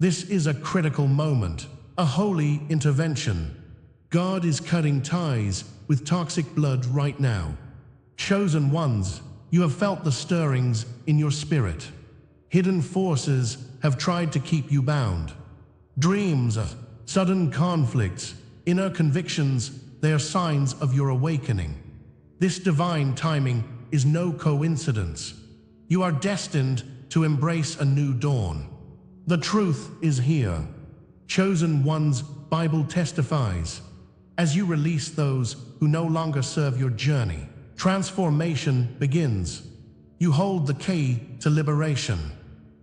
This is a critical moment, a holy intervention. God is cutting ties with toxic blood right now. Chosen ones, you have felt the stirrings in your spirit. Hidden forces have tried to keep you bound. Dreams, sudden conflicts, inner convictions, they are signs of your awakening. This divine timing is no coincidence. You are destined to embrace a new dawn. The truth is here. Chosen ones, Bible testifies. As you release those who no longer serve your journey, transformation begins. You hold the key to liberation.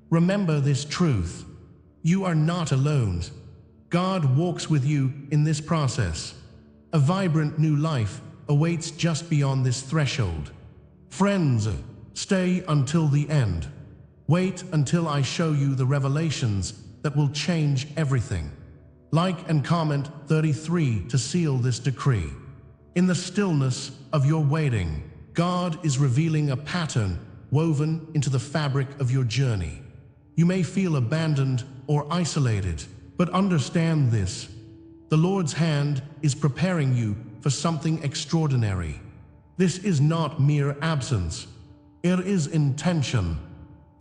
Remember this truth. You are not alone. God walks with you in this process. A vibrant new life awaits just beyond this threshold. Friends, stay until the end. Wait until I show you the revelations that will change everything. Like and comment 33 to seal this decree. In the stillness of your waiting, God is revealing a pattern woven into the fabric of your journey. You may feel abandoned or isolated, but understand this. The Lord's hand is preparing you for something extraordinary. This is not mere absence. It is intention.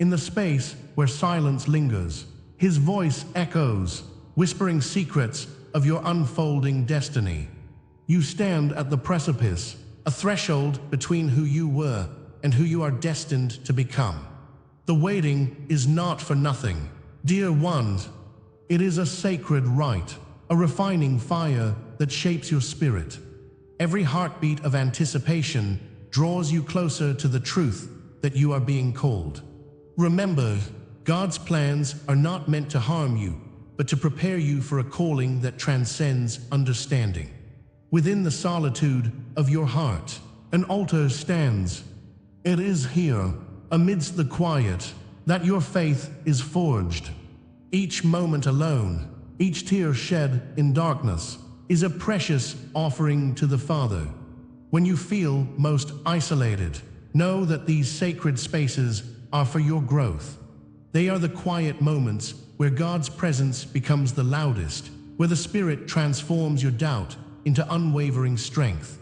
In the space where silence lingers, His voice echoes, whispering secrets of your unfolding destiny. You stand at the precipice, a threshold between who you were and who you are destined to become. The waiting is not for nothing. Dear ones, it is a sacred rite, a refining fire that shapes your spirit. Every heartbeat of anticipation draws you closer to the truth that you are being called. Remember, God's plans are not meant to harm you, but to prepare you for a calling that transcends understanding. Within the solitude of your heart, an altar stands. It is here, amidst the quiet, that your faith is forged. Each moment alone, each tear shed in darkness, is a precious offering to the Father. When you feel most isolated, know that these sacred spaces are for your growth. They are the quiet moments where God's presence becomes the loudest, where the Spirit transforms your doubt into unwavering strength.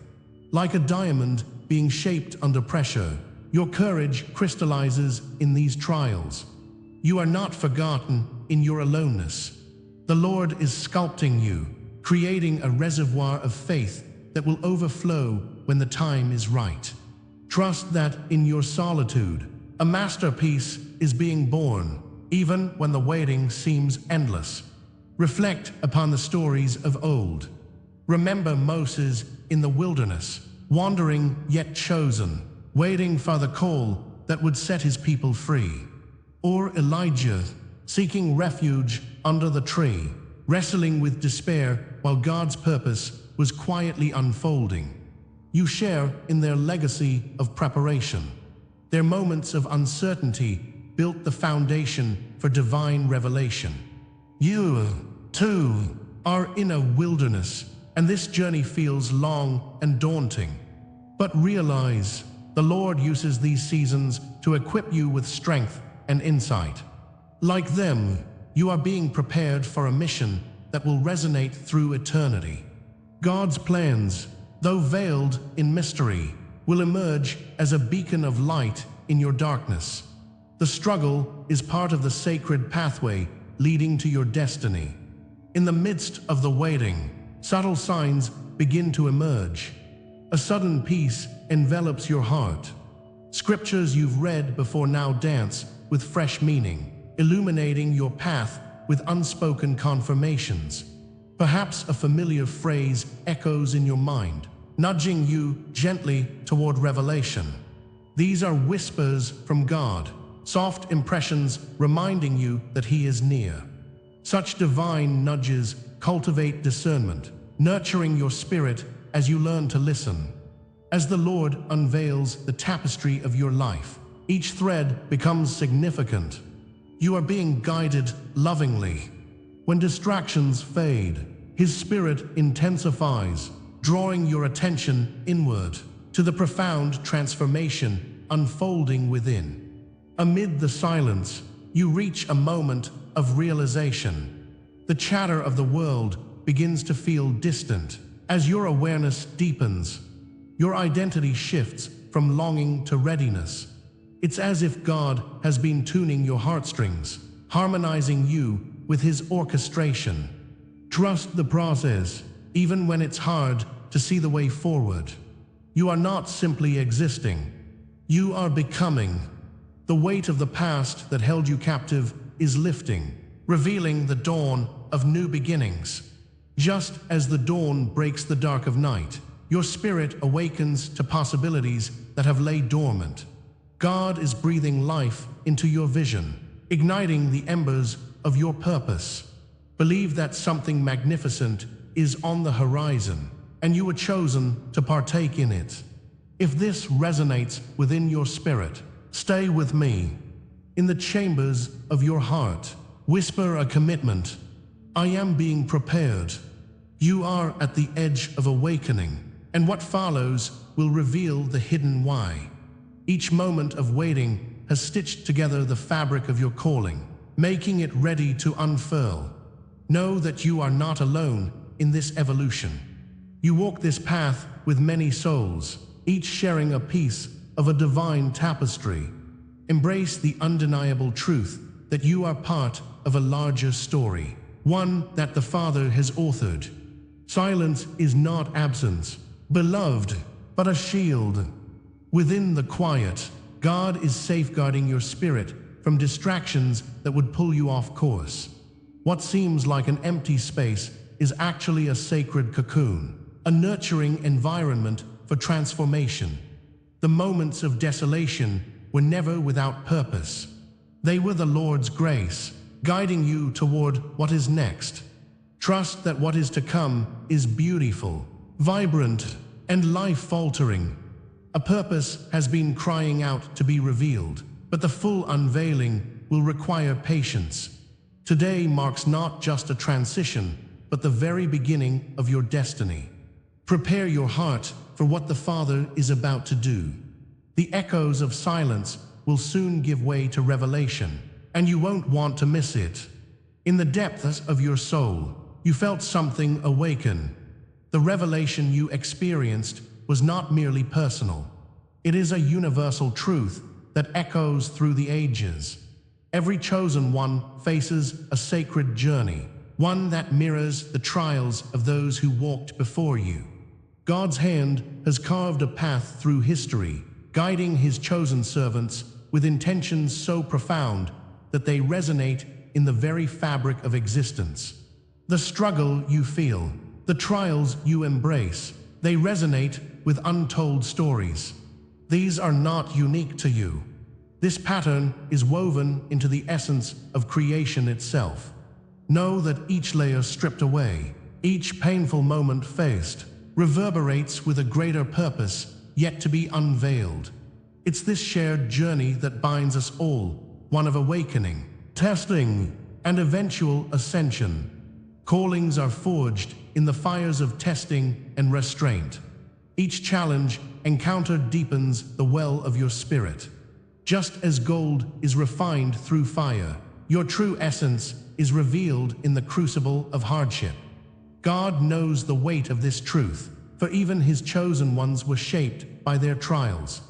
Like a diamond being shaped under pressure, your courage crystallizes in these trials. You are not forgotten in your aloneness. The Lord is sculpting you, creating a reservoir of faith that will overflow when the time is right. Trust that in your solitude, a masterpiece is being born, even when the waiting seems endless. Reflect upon the stories of old. Remember Moses in the wilderness, wandering yet chosen, waiting for the call that would set his people free. Or Elijah, seeking refuge under the tree, wrestling with despair while God's purpose was quietly unfolding. You share in their legacy of preparation. Their moments of uncertainty built the foundation for divine revelation. You, too, are in a wilderness, and this journey feels long and daunting. But realize, the Lord uses these seasons to equip you with strength and insight. Like them, you are being prepared for a mission that will resonate through eternity. God's plans, though veiled in mystery, will emerge as a beacon of light in your darkness. The struggle is part of the sacred pathway leading to your destiny. In the midst of the waiting, subtle signs begin to emerge. A sudden peace envelops your heart. Scriptures you've read before now dance with fresh meaning, illuminating your path with unspoken confirmations. Perhaps a familiar phrase echoes in your mind, nudging you gently toward revelation. These are whispers from God, soft impressions reminding you that He is near. Such divine nudges cultivate discernment, nurturing your spirit as you learn to listen. As the Lord unveils the tapestry of your life, each thread becomes significant. You are being guided lovingly. When distractions fade, His Spirit intensifies, drawing your attention inward to the profound transformation unfolding within. Amid the silence, you reach a moment of realization. The chatter of the world begins to feel distant. As your awareness deepens, your identity shifts from longing to readiness. It's as if God has been tuning your heartstrings, harmonizing you with His orchestration. Trust the process, even when it's hard to see the way forward. You are not simply existing. You are becoming. The weight of the past that held you captive is lifting, revealing the dawn of new beginnings. Just as the dawn breaks the dark of night, your spirit awakens to possibilities that have lain dormant. God is breathing life into your vision, igniting the embers of your purpose. Believe that something magnificent is on the horizon, and you were chosen to partake in it. If this resonates within your spirit, stay with me. In the chambers of your heart, whisper a commitment. I am being prepared. You are at the edge of awakening, and what follows will reveal the hidden why. Each moment of waiting has stitched together the fabric of your calling, making it ready to unfurl. Know that you are not alone in this evolution. You walk this path with many souls, each sharing a piece of a divine tapestry. Embrace the undeniable truth that you are part of a larger story, one that the Father has authored. Silence is not absence, beloved, but a shield. Within the quiet, God is safeguarding your spirit from distractions that would pull you off course. What seems like an empty space is actually a sacred cocoon, a nurturing environment for transformation. The moments of desolation were never without purpose. They were the Lord's grace, guiding you toward what is next. Trust that what is to come is beautiful, vibrant, and life-altering. A purpose has been crying out to be revealed, but the full unveiling will require patience. Today marks not just a transition, but the very beginning of your destiny. Prepare your heart for what the Father is about to do. The echoes of silence will soon give way to revelation, and you won't want to miss it. In the depths of your soul, you felt something awaken. The revelation you experienced was not merely personal. It is a universal truth that echoes through the ages. Every chosen one faces a sacred journey, one that mirrors the trials of those who walked before you. God's hand has carved a path through history, guiding His chosen servants with intentions so profound that they resonate in the very fabric of existence. The struggle you feel, the trials you embrace, they resonate with untold stories. These are not unique to you. This pattern is woven into the essence of creation itself. Know that each layer stripped away, each painful moment faced, reverberates with a greater purpose yet to be unveiled. It's this shared journey that binds us all, one of awakening, testing, and eventual ascension. Callings are forged in the fires of testing and restraint. Each challenge encountered deepens the well of your spirit. Just as gold is refined through fire, your true essence is revealed in the crucible of hardship. God knows the weight of this truth, for even His chosen ones were shaped by their trials.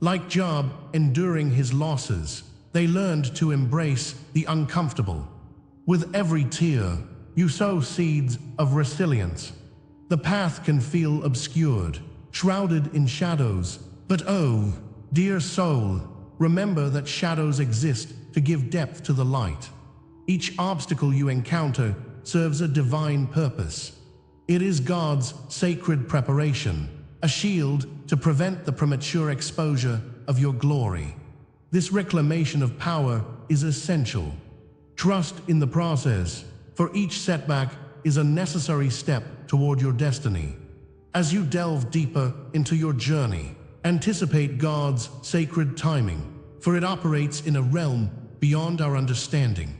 Like Job enduring his losses, they learned to embrace the uncomfortable. With every tear, you sow seeds of resilience. The path can feel obscured, shrouded in shadows, but oh, dear soul, remember that shadows exist to give depth to the light. Each obstacle you encounter serves a divine purpose. It is God's sacred preparation, a shield to prevent the premature exposure of your glory. This reclamation of power is essential. Trust in the process, for each setback is a necessary step toward your destiny. As you delve deeper into your journey, anticipate God's sacred timing, for it operates in a realm beyond our understanding.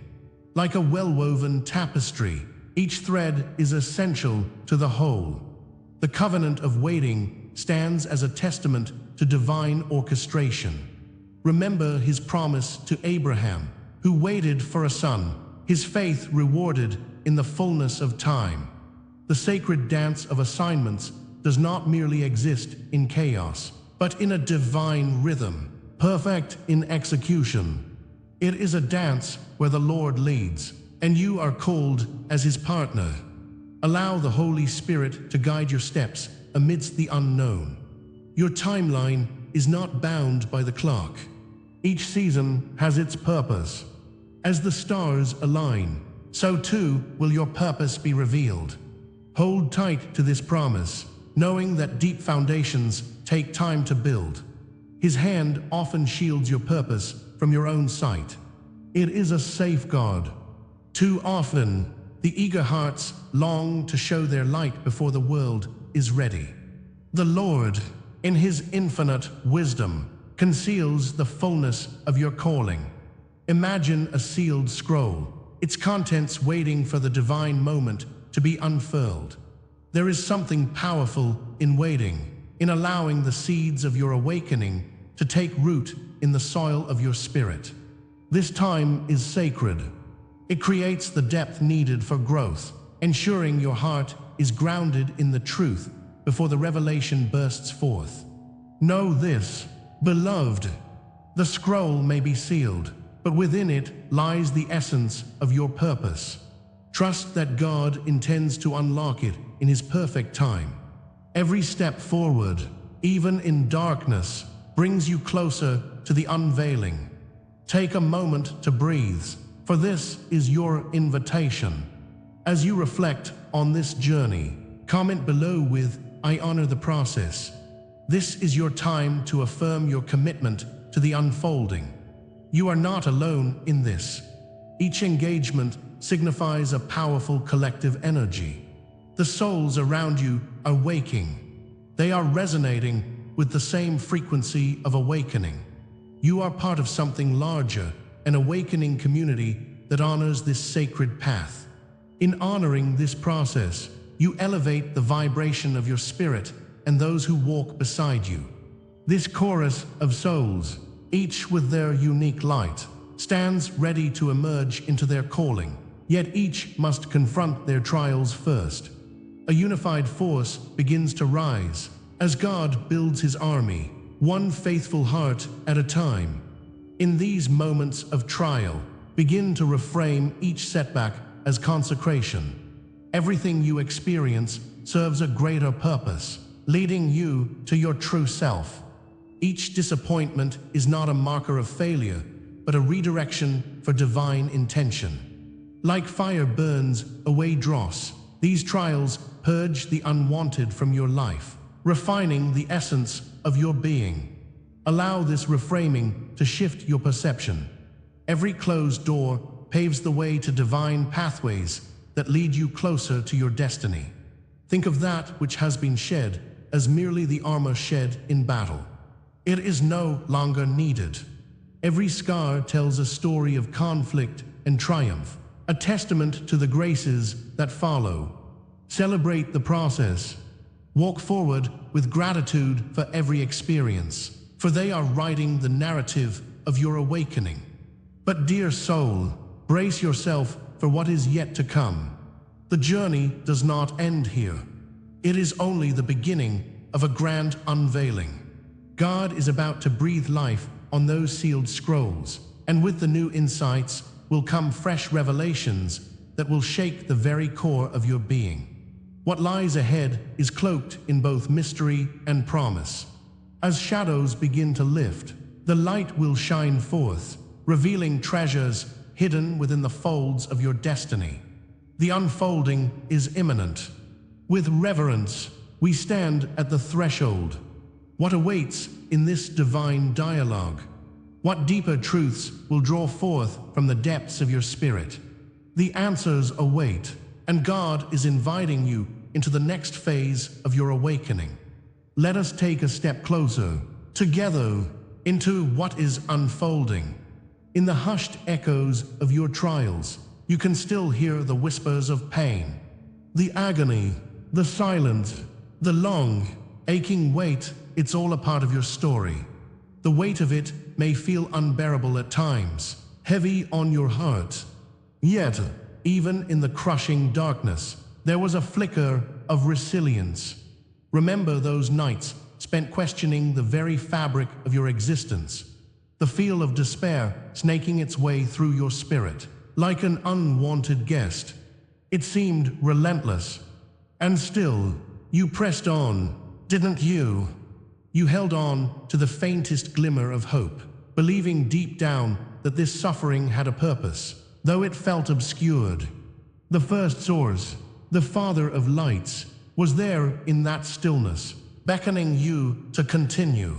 Like a well-woven tapestry, each thread is essential to the whole. The covenant of waiting stands as a testament to divine orchestration. Remember His promise to Abraham, who waited for a son, his faith rewarded in the fullness of time. The sacred dance of assignments does not merely exist in chaos, but in a divine rhythm, perfect in execution. It is a dance where the Lord leads, and you are called as his partner. Allow the Holy Spirit to guide your steps amidst the unknown. Your timeline is not bound by the clock. Each season has its purpose. As the stars align, so too will your purpose be revealed. Hold tight to this promise, knowing that deep foundations take time to build. His hand often shields your purpose from your own sight. It is a safeguard. Too often, the eager hearts long to show their light before the world is ready. The Lord, in his infinite wisdom, conceals the fullness of your calling. Imagine a sealed scroll, its contents waiting for the divine moment to be unfurled. There is something powerful in waiting, in allowing the seeds of your awakening to take root in the soil of your spirit. This time is sacred. It creates the depth needed for growth, ensuring your heart is grounded in the truth before the revelation bursts forth. Know this, beloved, the scroll may be sealed, but within it lies the essence of your purpose. Trust that God intends to unlock it in his perfect time. Every step forward, even in darkness, brings you closer to the unveiling. Take a moment to breathe, for this is your invitation. As you reflect on this journey, comment below with, "I honor the process." This is your time to affirm your commitment to the unfolding. You are not alone in this. Each engagement signifies a powerful collective energy. The souls around you are waking. They are resonating with the same frequency of awakening. You are part of something larger, an awakening community that honors this sacred path. In honoring this process, you elevate the vibration of your spirit and those who walk beside you. This chorus of souls, each with their unique light, stands ready to emerge into their calling, yet each must confront their trials first. A unified force begins to rise as God builds his army, one faithful heart at a time. In these moments of trial, begin to reframe each setback as consecration. Everything you experience serves a greater purpose, leading you to your true self. Each disappointment is not a marker of failure, but a redirection for divine intention. Like fire burns away dross, these trials purge the unwanted from your life, refining the essence of your being. Allow this reframing to shift your perception. Every closed door paves the way to divine pathways that lead you closer to your destiny. Think of that which has been shed as merely the armor shed in battle. It is no longer needed. Every scar tells a story of conflict and triumph, a testament to the graces that follow. Celebrate the process. Walk forward with gratitude for every experience, for they are writing the narrative of your awakening. But dear soul, brace yourself for what is yet to come. The journey does not end here. It is only the beginning of a grand unveiling. God is about to breathe life on those sealed scrolls, and with the new insights will come fresh revelations that will shake the very core of your being. What lies ahead is cloaked in both mystery and promise. As shadows begin to lift, the light will shine forth, revealing treasures hidden within the folds of your destiny. The unfolding is imminent. With reverence, we stand at the threshold. What awaits in this divine dialogue? What deeper truths will draw forth from the depths of your spirit? The answers await, and God is inviting you into the next phase of your awakening. Let us take a step closer, together, into what is unfolding. In the hushed echoes of your trials, you can still hear the whispers of pain, the agony, the silence, the long, aching wait. It's all a part of your story. The weight of it may feel unbearable at times, heavy on your heart. Yet, even in the crushing darkness, there was a flicker of resilience. Remember those nights spent questioning the very fabric of your existence, the feel of despair snaking its way through your spirit, like an unwanted guest. It seemed relentless. And still, you pressed on, didn't you? You held on to the faintest glimmer of hope, believing deep down that this suffering had a purpose, though it felt obscured. The first source, the Father of lights, was there in that stillness, beckoning you to continue.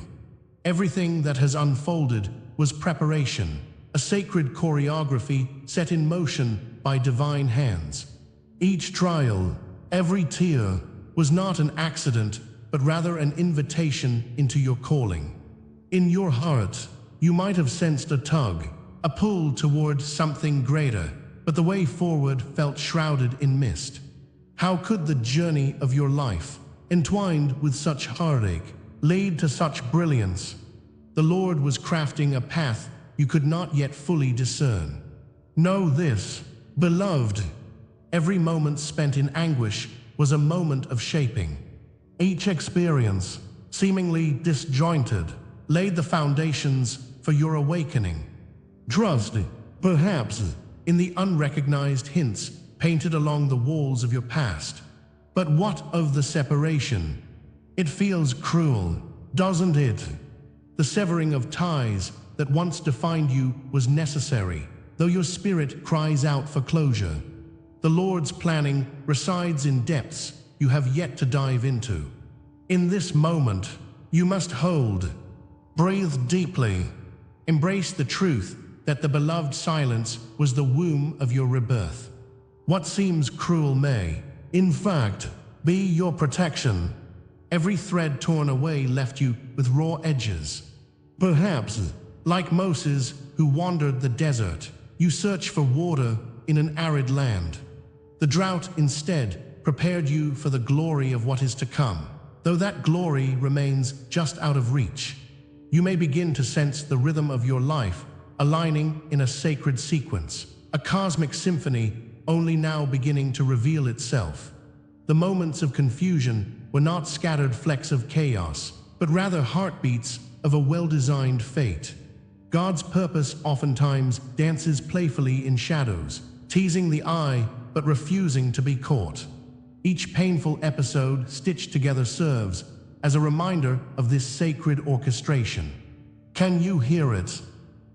Everything that has unfolded was preparation, a sacred choreography set in motion by divine hands. Each trial, every tear, was not an accident, but rather an invitation into your calling. In your heart, you might have sensed a tug, a pull toward something greater, but the way forward felt shrouded in mist. How could the journey of your life, entwined with such heartache, lead to such brilliance? The Lord was crafting a path you could not yet fully discern. Know this, beloved, every moment spent in anguish was a moment of shaping. Each experience, seemingly disjointed, laid the foundations for your awakening. Trust, perhaps, in the unrecognized hints painted along the walls of your past. But what of the separation? It feels cruel, doesn't it? The severing of ties that once defined you was necessary, though your spirit cries out for closure. The Lord's planning resides in depths you have yet to dive into. In this moment, you must hold, breathe deeply, embrace the truth that the beloved silence was the womb of your rebirth. What seems cruel may, in fact, be your protection. Every thread torn away left you with raw edges. Perhaps, like Moses who wandered the desert, you search for water in an arid land. The drought instead prepared you for the glory of what is to come, though that glory remains just out of reach. You may begin to sense the rhythm of your life aligning in a sacred sequence, a cosmic symphony only now beginning to reveal itself. The moments of confusion were not scattered flecks of chaos, but rather heartbeats of a well-designed fate. God's purpose oftentimes dances playfully in shadows, teasing the eye but refusing to be caught. Each painful episode stitched together serves as a reminder of this sacred orchestration. Can you hear it?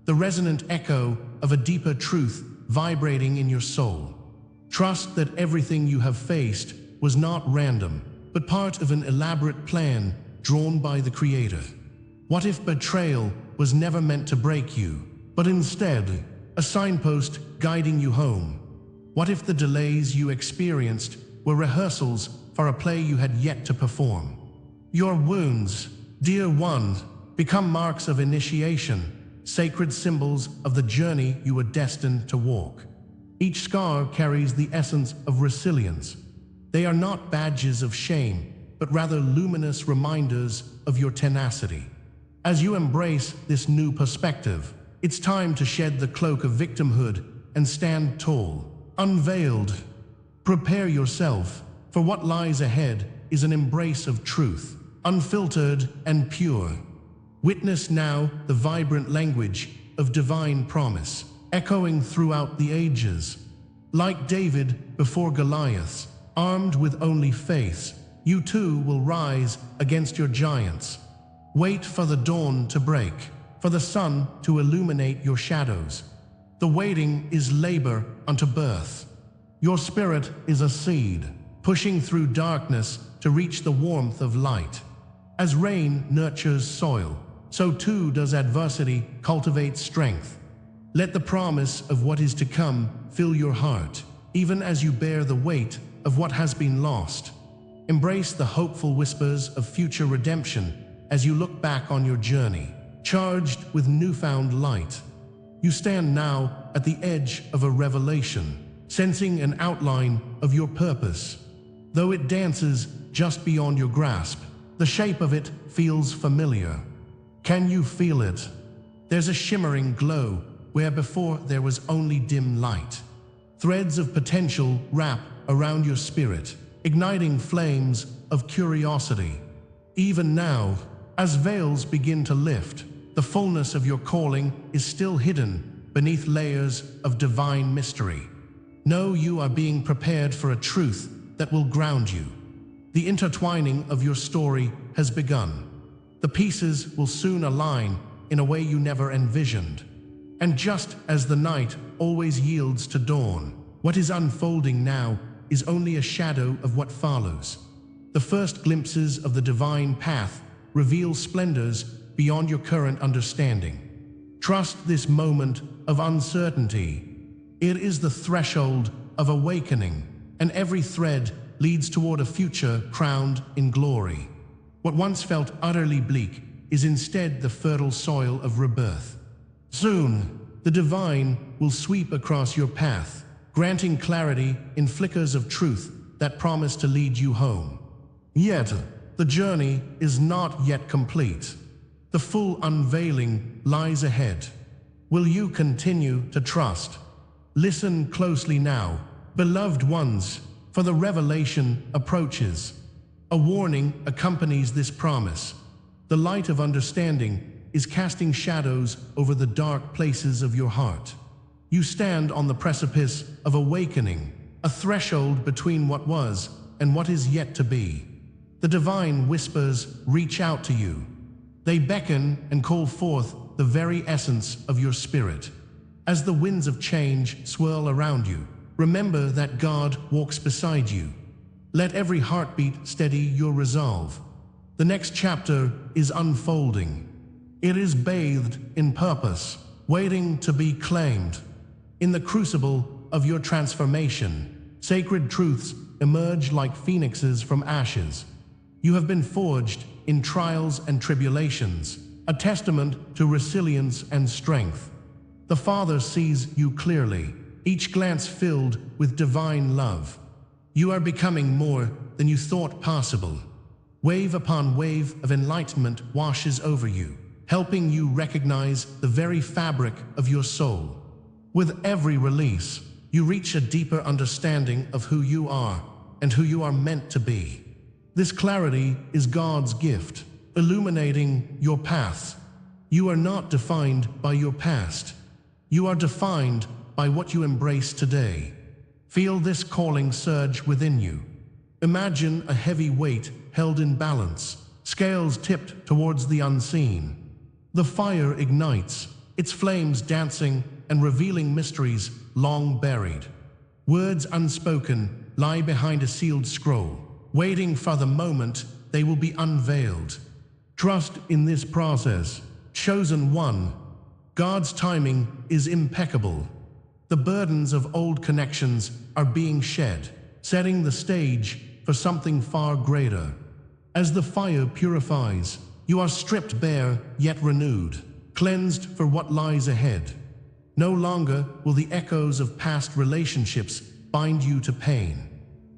The resonant echo of a deeper truth vibrating in your soul. Trust that everything you have faced was not random, but part of an elaborate plan drawn by the Creator. What if betrayal was never meant to break you, but instead a signpost guiding you home? What if the delays you experienced were rehearsals for a play you had yet to perform? Your wounds, dear one, become marks of initiation, sacred symbols of the journey you were destined to walk. Each scar carries the essence of resilience. They are not badges of shame, but rather luminous reminders of your tenacity. As you embrace this new perspective, it's time to shed the cloak of victimhood and stand tall, unveiled. Prepare yourself, for what lies ahead is an embrace of truth, unfiltered and pure. Witness now the vibrant language of divine promise, echoing throughout the ages. Like David before Goliath, armed with only faith, you too will rise against your giants. Wait for the dawn to break, for the sun to illuminate your shadows. The waiting is labor unto birth. Your spirit is a seed, pushing through darkness to reach the warmth of light. As rain nurtures soil, so too does adversity cultivate strength. Let the promise of what is to come fill your heart, even as you bear the weight of what has been lost. Embrace the hopeful whispers of future redemption as you look back on your journey, charged with newfound light. You stand now at the edge of a revelation, sensing an outline of your purpose. Though it dances just beyond your grasp, the shape of it feels familiar. Can you feel it? There's a shimmering glow where before there was only dim light. Threads of potential wrap around your spirit, igniting flames of curiosity. Even now, as veils begin to lift, the fullness of your calling is still hidden beneath layers of divine mystery. Know you are being prepared for a truth that will ground you. The intertwining of your story has begun. The pieces will soon align in a way you never envisioned. And just as the night always yields to dawn, what is unfolding now is only a shadow of what follows. The first glimpses of the divine path reveal splendors beyond your current understanding. Trust this moment of uncertainty. It is the threshold of awakening, and every thread leads toward a future crowned in glory. What once felt utterly bleak is instead the fertile soil of rebirth. Soon, the divine will sweep across your path, granting clarity in flickers of truth that promise to lead you home. Yet, the journey is not yet complete. The full unveiling lies ahead. Will you continue to trust? Listen closely now, beloved ones, for the revelation approaches. A warning accompanies this promise. The light of understanding is casting shadows over the dark places of your heart. You stand on the precipice of awakening, a threshold between what was and what is yet to be. The divine whispers reach out to you. They beckon and call forth the very essence of your spirit. As the winds of change swirl around you, remember that God walks beside you. Let every heartbeat steady your resolve. The next chapter is unfolding. It is bathed in purpose, waiting to be claimed. In the crucible of your transformation, sacred truths emerge like phoenixes from ashes. You have been forged in trials and tribulations, a testament to resilience and strength. The Father sees you clearly, each glance filled with divine love. You are becoming more than you thought possible. Wave upon wave of enlightenment washes over you, helping you recognize the very fabric of your soul. With every release, you reach a deeper understanding of who you are and who you are meant to be. This clarity is God's gift, illuminating your path. You are not defined by your past. You are defined by what you embrace today. Feel this calling surge within you. Imagine a heavy weight held in balance, scales tipped towards the unseen. The fire ignites, its flames dancing and revealing mysteries long buried. Words unspoken lie behind a sealed scroll, waiting for the moment they will be unveiled. Trust in this process, chosen one. God's timing is impeccable. The burdens of old connections are being shed, setting the stage for something far greater. As the fire purifies, you are stripped bare yet renewed, cleansed for what lies ahead. No longer will the echoes of past relationships bind you to pain.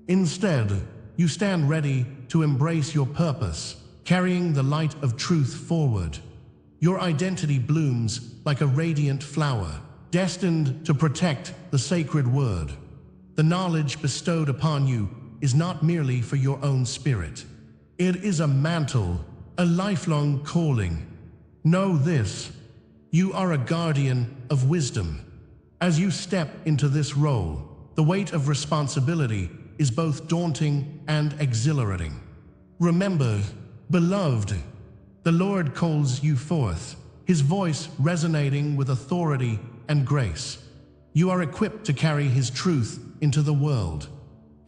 Instead, you stand ready to embrace your purpose, carrying the light of truth forward. Your identity blooms like a radiant flower, destined to protect the sacred word. The knowledge bestowed upon you is not merely for your own spirit. It is a mantle, a lifelong calling. Know this: you are a guardian of wisdom. As you step into this role, the weight of responsibility is both daunting and exhilarating. Remember, beloved, the Lord calls you forth, His voice resonating with authority and grace. You are equipped to carry His truth into the world.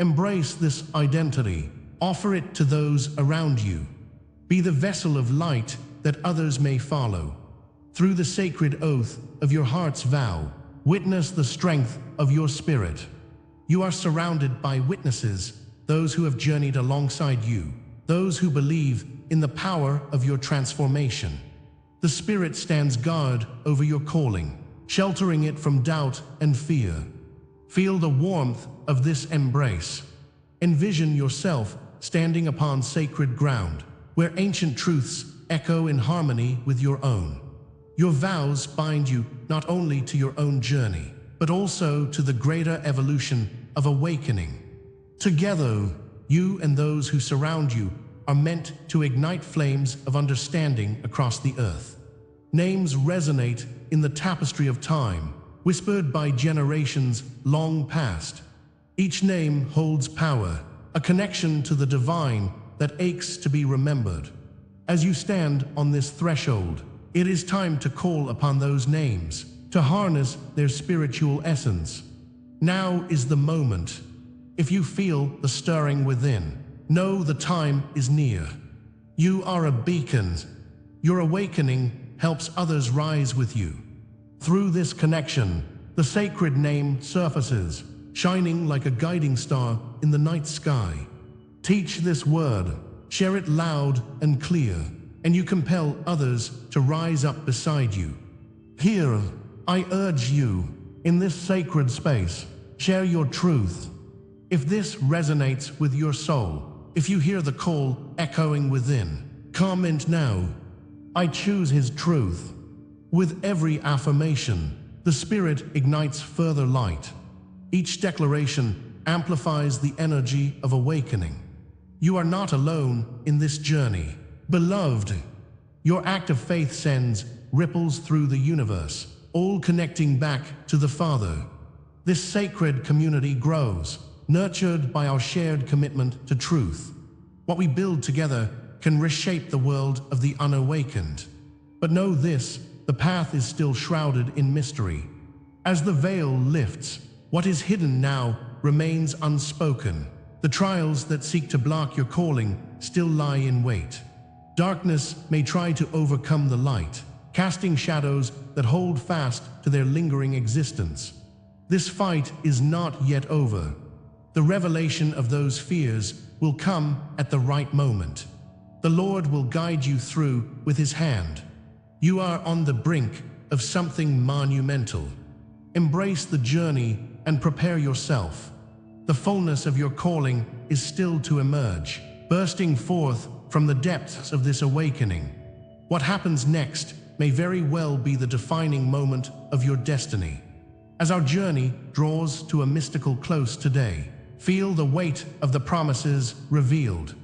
Embrace this identity. Offer it to those around you. Be the vessel of light that others may follow. Through the sacred oath of your heart's vow, witness the strength of your spirit. You are surrounded by witnesses, those who have journeyed alongside you, those who believe in the power of your transformation. The Spirit stands guard over your calling, sheltering it from doubt and fear. Feel the warmth of this embrace. Envision yourself standing upon sacred ground, where ancient truths echo in harmony with your own. Your vows bind you not only to your own journey, but also to the greater evolution of awakening. Together, you and those who surround you are meant to ignite flames of understanding across the earth. Names resonate in the tapestry of time, whispered by generations long past. Each name holds power, a connection to the divine that aches to be remembered. As you stand on this threshold, it is time to call upon those names, to harness their spiritual essence. Now is the moment. If you feel the stirring within, know the time is near. You are a beacon. Your awakening helps others rise with you. Through this connection, the sacred name surfaces, shining like a guiding star in the night sky. Teach this word, share it loud and clear, and you compel others to rise up beside you. Here, I urge you, in this sacred space, share your truth. If this resonates with your soul, if you hear the call echoing within, comment now, I choose his truth. With every affirmation, the Spirit ignites further light. Each declaration amplifies the energy of awakening. You are not alone in this journey. Beloved, your act of faith sends ripples through the universe, all connecting back to the Father. This sacred community grows, nurtured by our shared commitment to truth. What we build together can reshape the world of the unawakened. But know this, the path is still shrouded in mystery. As the veil lifts, what is hidden now remains unspoken. The trials that seek to block your calling still lie in wait. Darkness may try to overcome the light, casting shadows that hold fast to their lingering existence. This fight is not yet over. The revelation of those fears will come at the right moment. The Lord will guide you through with his hand. You are on the brink of something monumental. Embrace the journey and prepare yourself. The fullness of your calling is still to emerge, bursting forth from the depths of this awakening. What happens next may very well be the defining moment of your destiny. As our journey draws to a mystical close today, feel the weight of the promises revealed.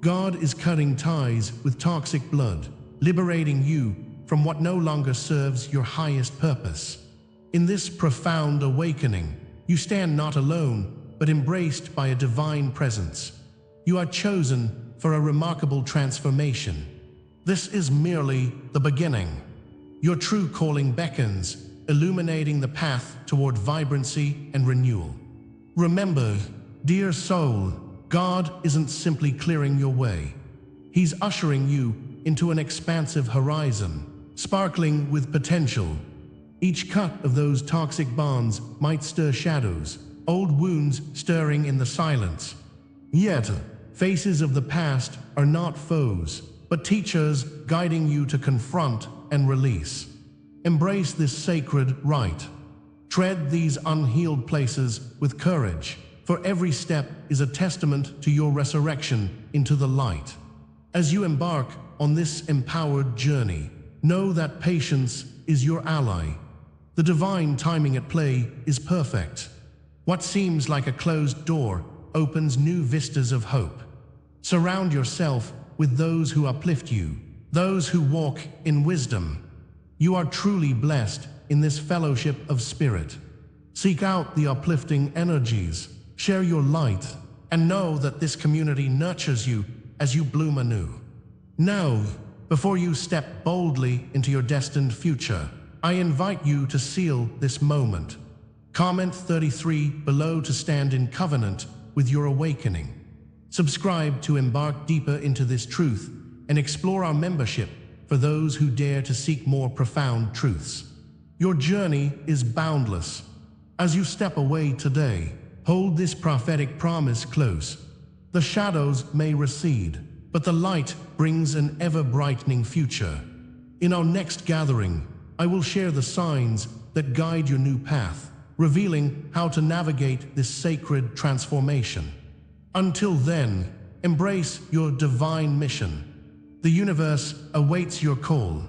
God is cutting ties with toxic blood, liberating you from what no longer serves your highest purpose. In this profound awakening, you stand not alone, but embraced by a divine presence. You are chosen for a remarkable transformation. This is merely the beginning. Your true calling beckons, illuminating the path toward vibrancy and renewal. Remember, dear soul, God isn't simply clearing your way. He's ushering you into an expansive horizon, sparkling with potential. Each cut of those toxic bonds might stir shadows, old wounds stirring in the silence. Yet, faces of the past are not foes, but teachers guiding you to confront and release. Embrace this sacred rite. Tread these unhealed places with courage, for every step is a testament to your resurrection into the light. As you embark on this empowered journey, know that patience is your ally. The divine timing at play is perfect. What seems like a closed door opens new vistas of hope. Surround yourself with those who uplift you, those who walk in wisdom. You are truly blessed in this fellowship of spirit. Seek out the uplifting energies, share your light, and know that this community nurtures you as you bloom anew. Now, before you step boldly into your destined future, I invite you to seal this moment. Comment 33 below to stand in covenant with your awakening. Subscribe to embark deeper into this truth and explore our membership for those who dare to seek more profound truths. Your journey is boundless. As you step away today, hold this prophetic promise close. The shadows may recede, but the light brings an ever-brightening future. In our next gathering, I will share the signs that guide your new path, revealing how to navigate this sacred transformation. Until then, embrace your divine mission. The universe awaits your call.